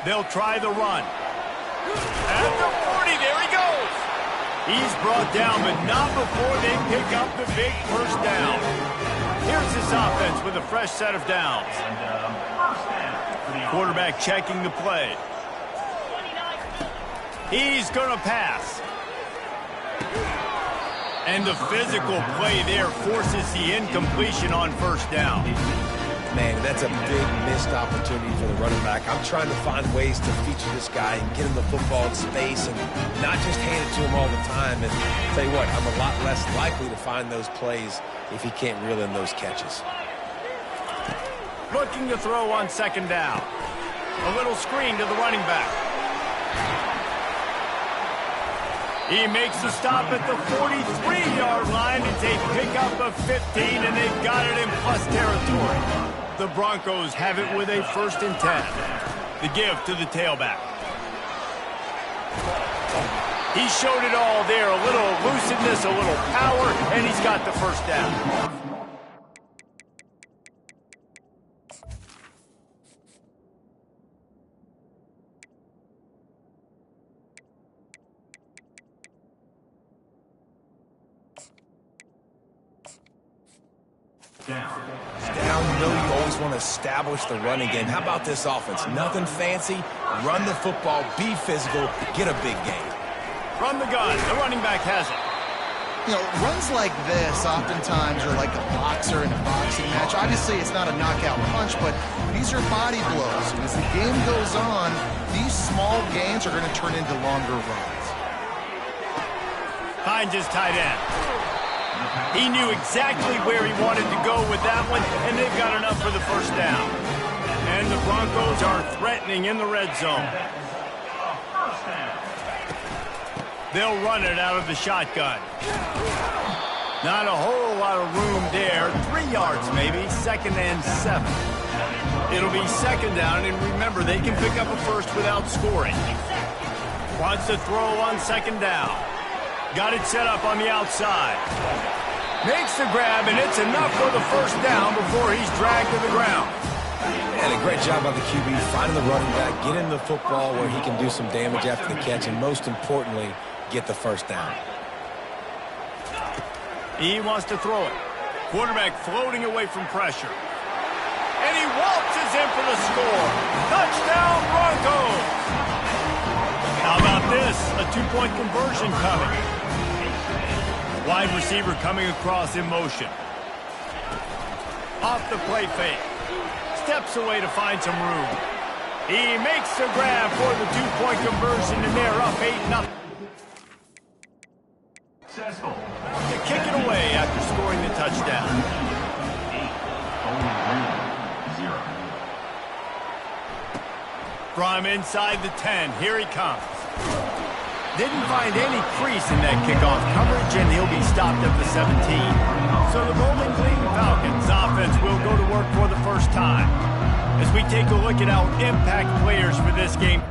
They'll try the run. At the 40, there he goes. He's brought down, but not before they pick up the big first down. Here's this offense with a fresh set of downs. Quarterback checking the play. He's going to pass. And the physical play there forces the incompletion on first down. Man, that's a big missed opportunity for the running back. I'm trying to find ways to feature this guy and get him the football in space and not just hand it to him all the time. And tell you what, I'm a lot less likely to find those plays if he can't reel in those catches. Looking to throw on second down. A little screen to the running back. He makes the stop at the 43-yard line. It's a pickup of 15, and they've got it in plus territory. The Broncos have it with a 1st and 10. The give to the tailback. He showed it all there. A little elusiveness, a little power, and he's got the first down. Down, you know you always want to establish the running game. How about this offense? Nothing fancy. Run the football, be physical, get a big gain. From the gun, the running back has it. You know, runs like this oftentimes are like a boxer in a boxing match. Obviously, it's not a knockout punch, but these are body blows. And as the game goes on, these small gains are going to turn into longer runs. Finds his tight end. He knew exactly where he wanted to go with that one, and they've got enough for the first down. And the Broncos are threatening in the red zone. They'll run it out of the shotgun. Not a whole lot of room there. 3 yards maybe, 2nd and 7. It'll be second down, and remember, they can pick up a first without scoring. Wants to throw on second down. Got it set up on the outside. Makes the grab, and it's enough for the first down before he's dragged to the ground. And a great job by the QB, finding the running back, get him the football where he can do some damage after the catch, and most importantly, get the first down. He wants to throw it. Quarterback floating away from pressure. And he waltzes in for the score. Touchdown, Broncos! How about this? A 2-point conversion coming. Wide receiver coming across in motion. Off the play fake. Steps away to find some room. He makes the grab for the 2-point conversion, and they're up 8-0. To kick it away after scoring the touchdown. From inside the 10, here he comes. Didn't find any crease in that kickoff coverage, and he'll be stopped at the 17. So the Bowling Green Falcons offense will go to work for the first time. As we take a look at our impact players for this game.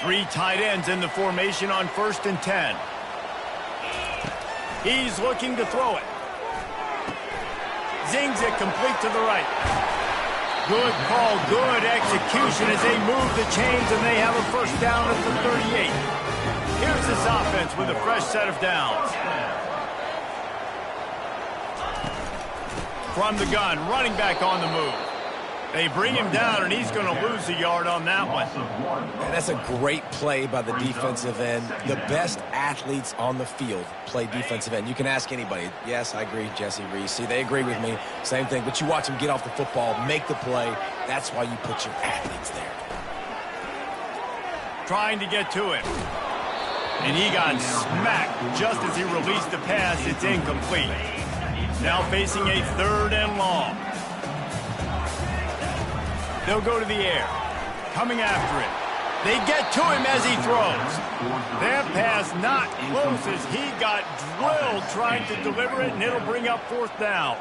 Three tight ends in the formation on 1st and 10. He's looking to throw it. Zings it complete to the right. Good call, good execution as they move the chains, and they have a first down at the 38. Here's this offense with a fresh set of downs. From the gun, running back on the move. They bring him down, and he's going to lose a yard on that one. And that's a great play by the defensive end. The best athletes on the field play defensive end. You can ask anybody. Yes, I agree, Jesse Reese. See, they agree with me. Same thing. But you watch them get off the football, make the play. That's why you put your athletes there. Trying to get to it. And he got smacked just as he released the pass. It's incomplete. Now facing a 3rd and long. They'll go to the air. Coming after it. They get to him as he throws. That pass not close as he got drilled trying to deliver it, and it'll bring up 4th down.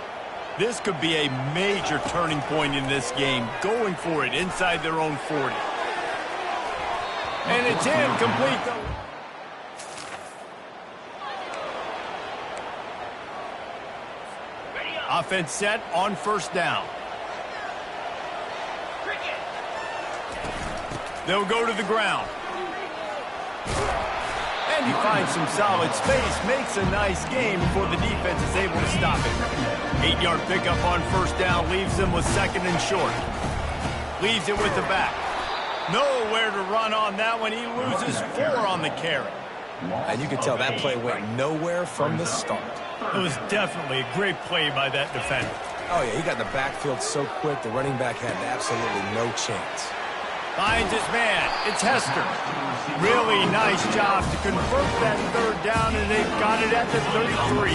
This could be a major turning point in this game, going for it inside their own 40. And it's incomplete, though. Offense set on first down. They'll go to the ground. And he finds some solid space, makes a nice game before the defense is able to stop it. 8-yard pickup on first down leaves them with second and short. Leaves it with the back. Nowhere to run on that one. He loses 4 on the carry. And you can tell that play went nowhere from the start. It was definitely a great play by that defender. Oh, yeah, he got in the backfield so quick, the running back had absolutely no chance. Finds his man. It's Hester. Really nice job to convert that third down, and they've got it at the 33.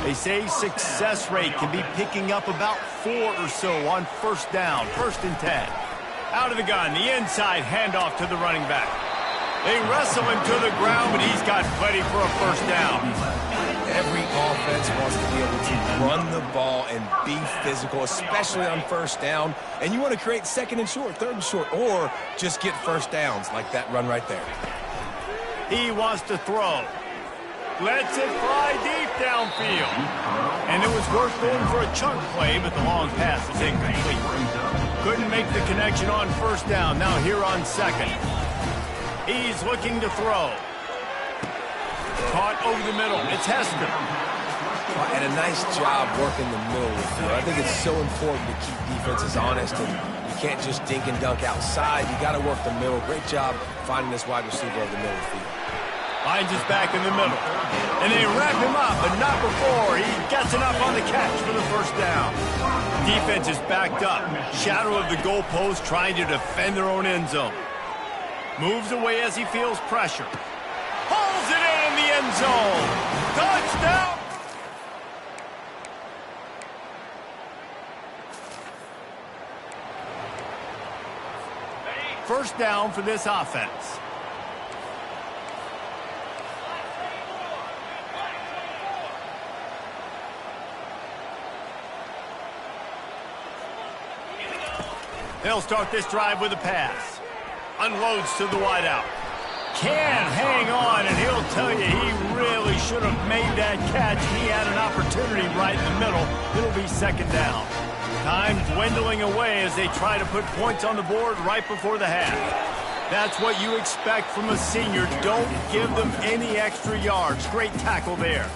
They say success rate can be picking up about 4 or so on first down, 1st and 10. Out of the gun, the inside handoff to the running back. They wrestle him to the ground, but he's got plenty for a first down. Every offense wants to be able to run the ball and be physical, especially on first down. And you want to create second and short, third and short, or just get first downs like that run right there. He wants to throw. Lets it fly deep downfield. And it was worth going for a chunk play, but the long pass is incomplete. Couldn't make the connection on first down. Now here on second. He's looking to throw. Caught over the middle. It's Hester. And a nice job working the middle of the field. I think it's so important to keep defenses honest, and you can't just dink and dunk outside. You got to work the middle. Great job finding this wide receiver over the middle of the field. Finds his back in the middle. And they wrap him up, but not before he gets enough on the catch for the first down. Defense is backed up. Shadow of the goalpost trying to defend their own end zone. Moves away as he feels pressure. Pulls it in the end zone. Touchdown! First down for this offense. They'll start this drive with a pass. Unloads to the wideout. Can't hang on, and he'll tell you he really should have made that catch. He had an opportunity right in the middle. It'll be second down. Time dwindling away as they try to put points on the board right before the half. That's what you expect from a senior. Don't give them any extra yards. Great tackle there.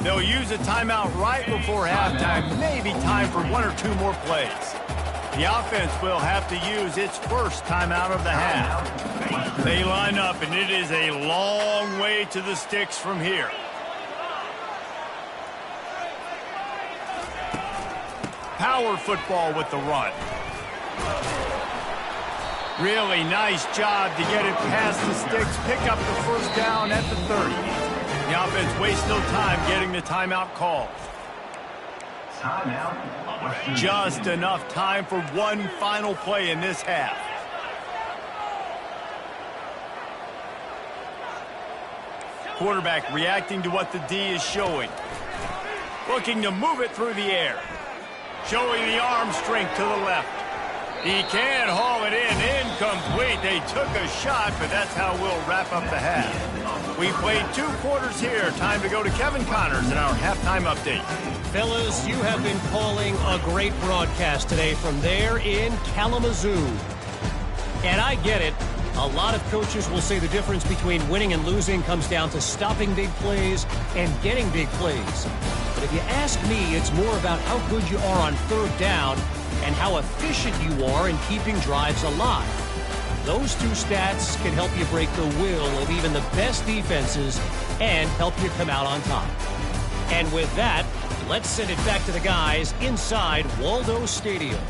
They'll use a timeout right before halftime. Maybe time for 1 or 2 more plays. The offense will have to use its first timeout of the half. They line up, and it is a long way to the sticks from here. Power football with the run. Really nice job to get it past the sticks, pick up the first down at the 30. The offense wastes no time getting the timeout called. Just enough time for one final play in this half. Quarterback reacting to what the D is showing. Looking to move it through the air. Showing the arm strength to the left. He can haul it in. Incomplete. They took a shot, but that's how we'll wrap up the half. We played 2 quarters here. Time to go to Kevin Connors in our halftime update. Fellas, you have been calling a great broadcast today from there in Kalamazoo. And I get it. A lot of coaches will say the difference between winning and losing comes down to stopping big plays and getting big plays. But if you ask me, it's more about how good you are on third down and how efficient you are in keeping drives alive. Those 2 stats can help you break the will of even the best defenses and help you come out on top. And with that, let's send it back to the guys inside Waldo Stadium.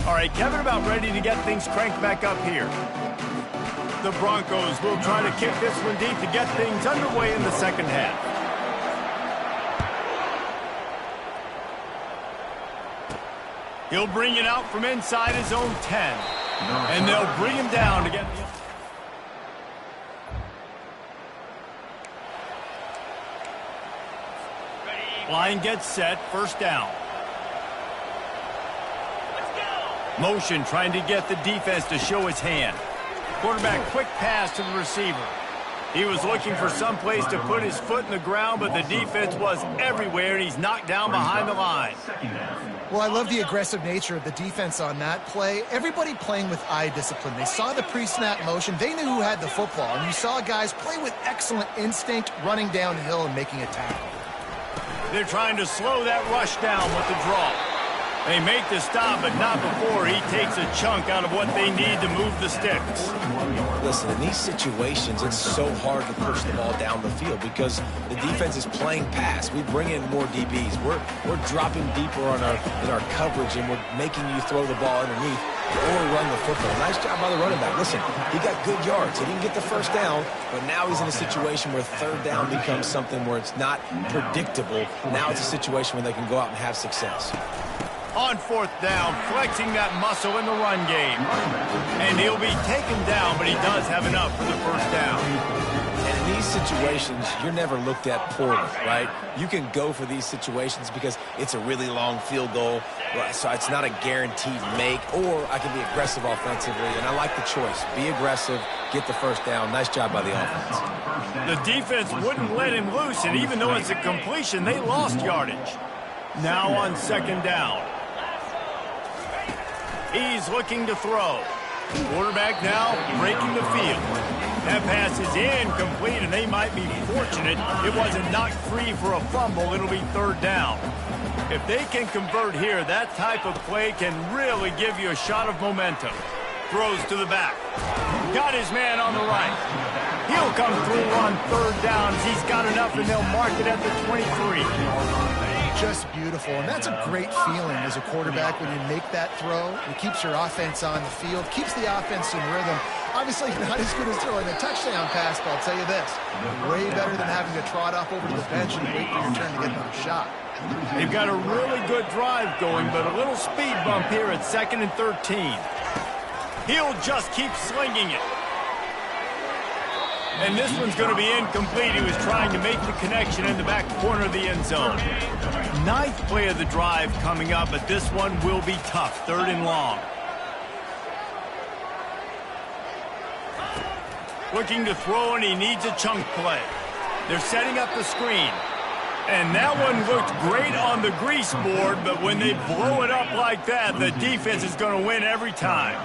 All right, Kevin, about ready to get things cranked back up here. The Broncos will try to kick this one deep to get things underway in the second half. He'll bring it out from inside his own 10. And they'll bring him down to get the... Line gets set, first down. Motion trying to get the defense to show its hand. Quarterback quick pass to the receiver. He was looking for some place to put his foot in the ground, but the defense was everywhere, and he's knocked down behind the line. Well, I love the aggressive nature of the defense on that play. Everybody playing with eye discipline. They saw the pre-snap motion. They knew who had the football, and you saw guys play with excellent instinct, running downhill and making a tackle. They're trying to slow that rush down with the draw. They make the stop, but not before he takes a chunk out of what they need to move the sticks. Listen, in these situations, it's so hard to push the ball down the field because the defense is playing pass. We bring in more DBs. We're dropping deeper in our coverage, and we're making you throw the ball underneath or run the football. Nice job by the running back. Listen, he got good yards. He didn't get the first down, but now he's in a situation where third down becomes something where it's not predictable. Now it's a situation where they can go out and have success. On fourth down, flexing that muscle in the run game. And he'll be taken down, but he does have enough for the first down. And in these situations, you're never looked at poorly, right? You can go for these situations because it's a really long field goal, so it's not a guaranteed make, or I can be aggressive offensively, and I like the choice. Be aggressive, get the first down. Nice job by the offense. The defense wouldn't let him loose, and even though it's a completion, they lost yardage. Now on second down. He's looking to throw. Quarterback now breaking the field. That pass is incomplete, and they might be fortunate it wasn't knocked free for a fumble. It'll be third down. If they can convert here, that type of play can really give you a shot of momentum. Throws to the back. Got his man on the right. He'll come through on third down as he's got enough, and they'll mark it at the 23. Just beautiful, and that's a great feeling as a quarterback when you make that throw. It keeps your offense on the field, keeps the offense in rhythm. Obviously not as good as throwing a touchdown pass, but I'll tell you this, way better than having to trot off over to the bench and wait for your turn to get another shot. They've got a really good drive going, but a little speed bump here at 2nd and 13. He'll just keep slinging it. And this one's going to be incomplete. He was trying to make the connection in the back corner of the end zone. 9th play of the drive coming up, but this one will be tough. 3rd and long. Looking to throw, and he needs a chunk play. They're setting up the screen. And that one looked great on the grease board, but when they blow it up like that, the defense is going to win every time.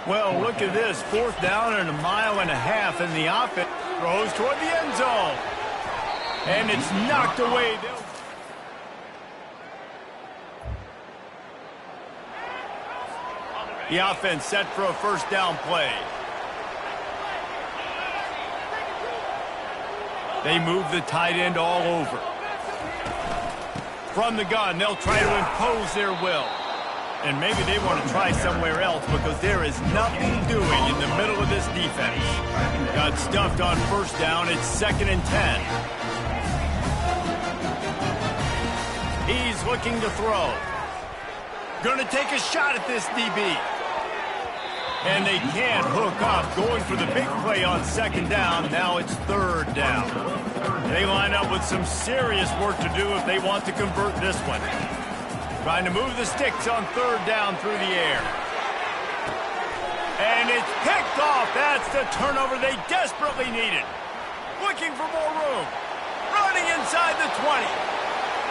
Well, look at this. 4th down and 1.5 miles, and the offense throws toward the end zone. And it's knocked away. The offense set for a first down play. They move the tight end all over. From the gun, they'll try to impose their will. And maybe they want to try somewhere else because there is nothing doing in the middle of this defense. Got stuffed on first down. It's 2nd and 10. He's looking to throw. Going to take a shot at this DB. And they can't hook up. Going for the big play on 2nd down. Now it's 3rd down. They line up with some serious work to do if they want to convert this one. Trying to move the sticks on 3rd down through the air. And it's picked off. That's the turnover they desperately needed. Looking for more room. Running inside the 20.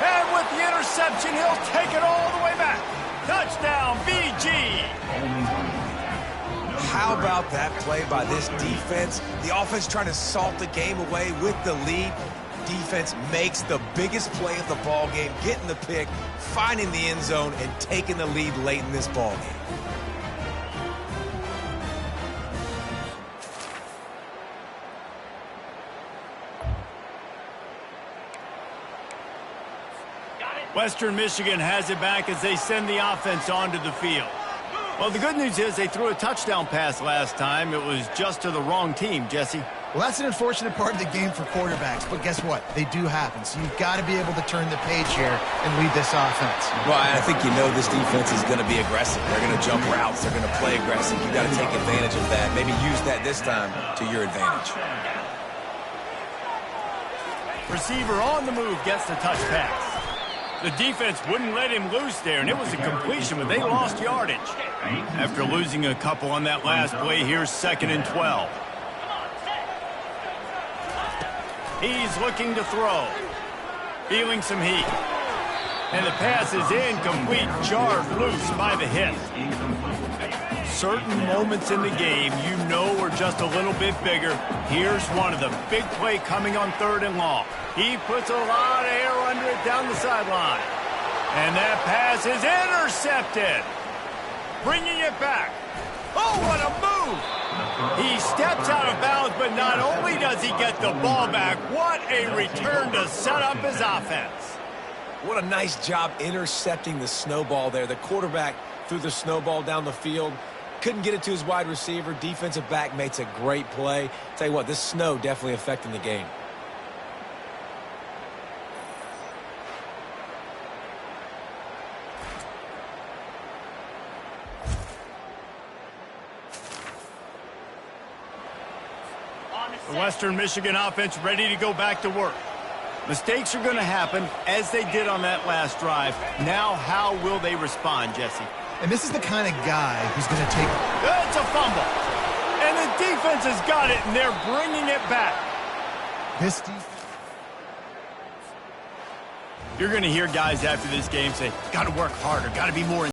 And with the interception, he'll take it all the way back. Touchdown, BG. How about that play by this defense? The offense trying to salt the game away with the lead. Defense makes the biggest play of the ball game, getting the pick, finding the end zone, and taking the lead late in this ball game. Western Michigan has it back as they send the offense onto the field. Well, the good news is they threw a touchdown pass last time. It was just to the wrong team, Jesse. Well, that's an unfortunate part of the game for quarterbacks, but guess what? They do happen, so you've got to be able to turn the page here and lead this offense. Well, I think you know this defense is going to be aggressive. They're going to jump routes. They're going to play aggressive. You've got to take advantage of that. Maybe use that this time to your advantage. Receiver on the move gets the touch pass. The defense wouldn't let him loose there, and it was a completion, but they lost yardage. After losing a couple on that last play, here's 2nd and 12. He's looking to throw. Feeling some heat. And the pass is incomplete, jarred loose by the hit. Certain moments in the game you know are just a little bit bigger. Here's one of the big play coming on 3rd and long. He puts a lot of air under it down the sideline. And that pass is intercepted. Bringing it back. Oh, what a move! He steps out of bounds, but not only does he get the ball back, what a return to set up his offense. What a nice job intercepting the snowball there. The quarterback threw the snowball down the field. Couldn't get it to his wide receiver. Defensive back makes a great play. Tell you what, this snow definitely affecting the game. The Western Michigan offense ready to go back to work. Mistakes are going to happen, as they did on that last drive. Now, how will they respond, Jesse? And this is the kind of guy who's going to take... It's a fumble. And the defense has got it, and they're bringing it back. This defense... You're going to hear guys after this game say, got to work harder, got to be more